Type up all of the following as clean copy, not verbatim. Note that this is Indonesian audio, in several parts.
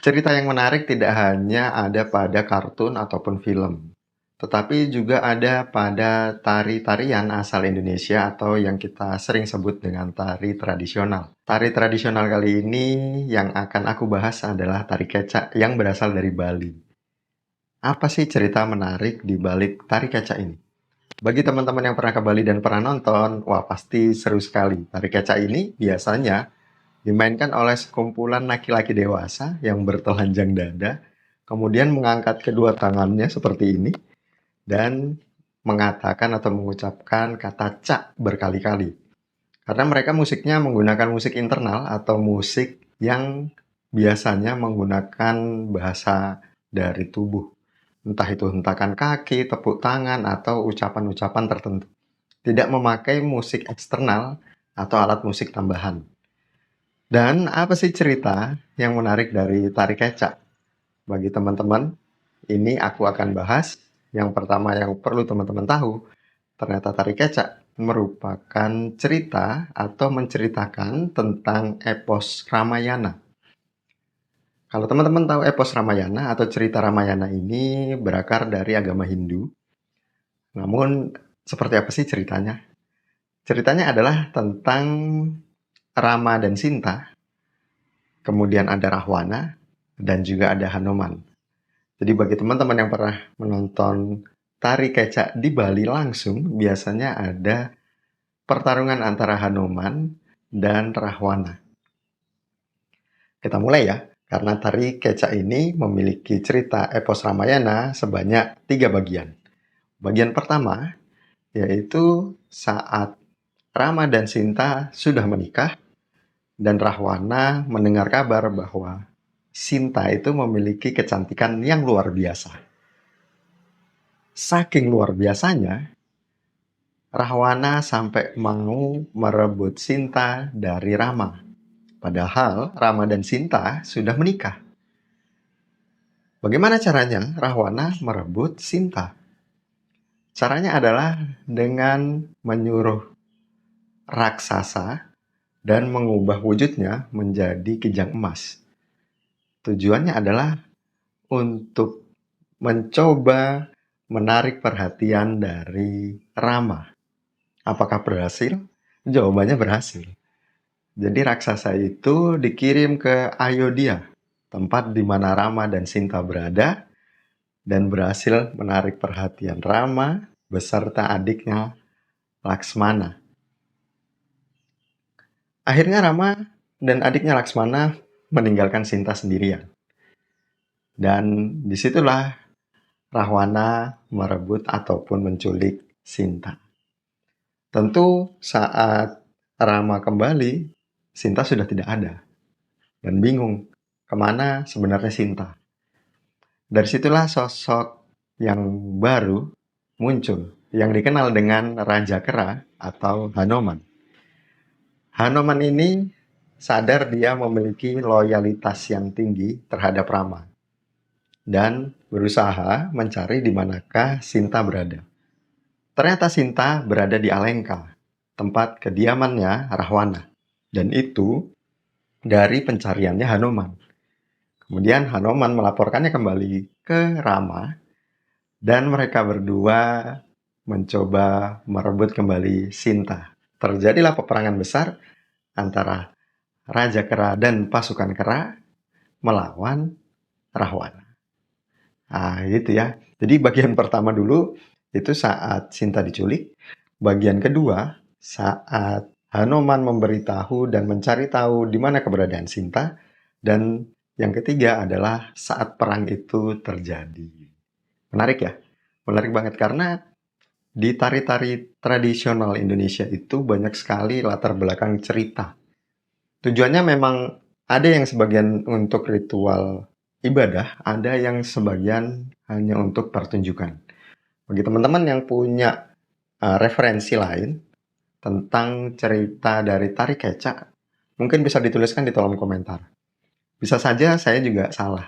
Cerita yang menarik tidak hanya ada pada kartun ataupun film, tetapi juga ada pada tari-tarian asal Indonesia atau yang kita sering sebut dengan tari tradisional. Tari tradisional kali ini yang akan aku bahas adalah tari kecak yang berasal dari Bali. Apa sih cerita menarik di balik tari kecak ini? Bagi teman-teman yang pernah ke Bali dan pernah nonton, wah pasti seru sekali. Tari kecak ini biasanya dimainkan oleh sekumpulan laki-laki dewasa yang bertelanjang dada, kemudian mengangkat kedua tangannya seperti ini, dan mengatakan atau mengucapkan kata cak berkali-kali. Karena mereka musiknya menggunakan musik internal atau musik yang biasanya menggunakan bahasa dari tubuh. Entah itu hentakan kaki, tepuk tangan, atau ucapan-ucapan tertentu. Tidak memakai musik eksternal atau alat musik tambahan. Dan apa sih cerita yang menarik dari tari kecak? Bagi teman-teman, ini aku akan bahas. Yang pertama yang perlu teman-teman tahu, ternyata tari kecak merupakan cerita atau menceritakan tentang epos Ramayana. Kalau teman-teman tahu epos Ramayana atau cerita Ramayana ini berakar dari agama Hindu. Namun, seperti apa sih ceritanya? Ceritanya adalah tentang Rama dan Sinta, kemudian ada Rahwana, dan juga ada Hanuman. Jadi bagi teman-teman yang pernah menonton tari kecak di Bali langsung, biasanya ada pertarungan antara Hanuman dan Rahwana. Kita mulai ya, karena tari kecak ini memiliki cerita epos Ramayana sebanyak 3 bagian. Bagian pertama, yaitu saat Rama dan Sinta sudah menikah, dan Rahwana mendengar kabar bahwa Sinta itu memiliki kecantikan yang luar biasa. Saking luar biasanya, Rahwana sampai mau merebut Sinta dari Rama. Padahal Rama dan Sinta sudah menikah. Bagaimana caranya Rahwana merebut Sinta? Caranya adalah dengan menyuruh raksasa dan mengubah wujudnya menjadi kijang emas. Tujuannya adalah untuk mencoba menarik perhatian dari Rama. Apakah berhasil? Jawabannya berhasil. Jadi raksasa itu dikirim ke Ayodhya, tempat di mana Rama dan Sinta berada, dan berhasil menarik perhatian Rama beserta adiknya Laksmana. Akhirnya Rama dan adiknya Laksmana meninggalkan Sinta sendirian. Dan disitulah Rahwana merebut ataupun menculik Sinta. Tentu saat Rama kembali, Sinta sudah tidak ada. Dan bingung, kemana sebenarnya Sinta. Dari situlah sosok yang baru muncul, yang dikenal dengan Raja Kera atau Hanuman. Hanuman ini sadar dia memiliki loyalitas yang tinggi terhadap Rama. Dan berusaha mencari di manakah Sinta berada. Ternyata Sinta berada di Alengka, tempat kediamannya Rahwana. Dan itu dari pencariannya Hanuman. Kemudian Hanuman melaporkannya kembali ke Rama, dan mereka berdua mencoba merebut kembali Sinta. Terjadilah peperangan besar antara Raja Kera dan pasukan Kera melawan Rahwana. Nah, gitu ya. Jadi bagian pertama dulu itu saat Sinta diculik. Bagian kedua saat Hanuman memberitahu dan mencari tahu di mana keberadaan Sinta. Dan yang ketiga adalah saat perang itu terjadi. Menarik ya? Menarik banget karena di tari-tari tradisional Indonesia itu banyak sekali latar belakang cerita. Tujuannya memang ada yang sebagian untuk ritual ibadah, ada yang sebagian hanya untuk pertunjukan. Bagi teman-teman yang punya referensi lain tentang cerita dari tari kecak, mungkin bisa dituliskan di kolom komentar. Bisa saja saya juga salah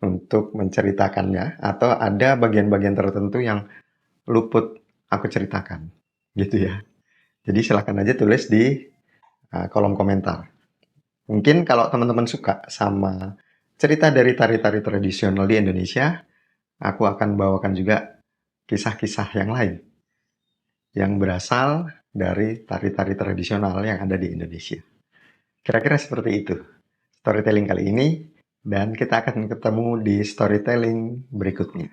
untuk menceritakannya, atau ada bagian-bagian tertentu yang luput aku ceritakan, gitu ya. Jadi silakan aja tulis di kolom komentar. Mungkin kalau teman-teman suka sama cerita dari tari-tari tradisional di Indonesia, aku akan bawakan juga kisah-kisah yang lain yang berasal dari tari-tari tradisional yang ada di Indonesia. Kira-kira seperti itu storytelling kali ini, dan kita akan ketemu di storytelling berikutnya.